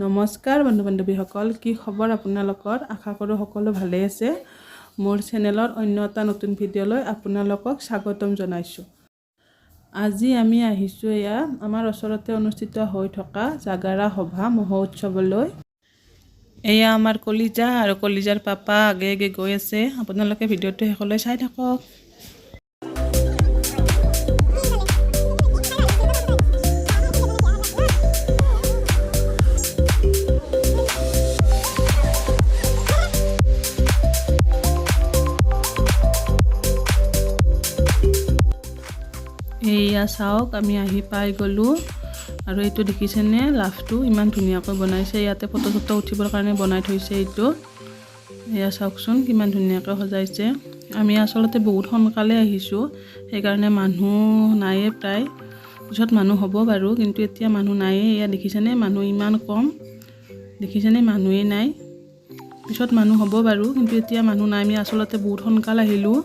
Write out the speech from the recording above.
নমস্কাৰ বন্ধু বান্ধৱীসকল, কি খবৰ আপোনালোকৰ? আশা কৰোঁ সকলো ভালে আছে। মোৰ চেনেলৰ অন্য এটা নতুন ভিডিঅ'লৈ আপোনালোকক স্বাগতম জনাইছোঁ। আজি আমি আহিছোঁ এয়া আমাৰ ওচৰতে অনুষ্ঠিত হৈ থকা জাগাৰা সভা মহোৎসৱলৈ। এয়া আমাৰ কলিজা আৰু কলিজাৰ পাপা আগে আগে গৈ আছে। আপোনালোকে ভিডিঅ'টো শেষলৈ চাই থাকক। এয়া চাওক, আমি আহি পাই গ'লোঁ আৰু এইটো দেখিছেনে, লাভটো ইমান ধুনীয়াকৈ বনাইছে। ইয়াতে ফটো চটো উঠিবৰ কাৰণে বনাই থৈছে এইটো। এয়া চাওকচোন কিমান ধুনীয়াকৈ সজাইছে। আমি আচলতে বহুত সোনকালে আহিছোঁ, সেইকাৰণে মানুহ নায়ে প্ৰায়। পিছত মানুহ হ'ব বাৰু, কিন্তু এতিয়া মানুহ নায়ে। এয়া দেখিছেনে, মানুহ ইমান কম, দেখিছেনে মানুহেই নাই। পিছত মানুহ হ'ব বাৰু, কিন্তু এতিয়া মানুহ নাই। আমি আচলতে বহুত সোনকালে আহিলোঁ।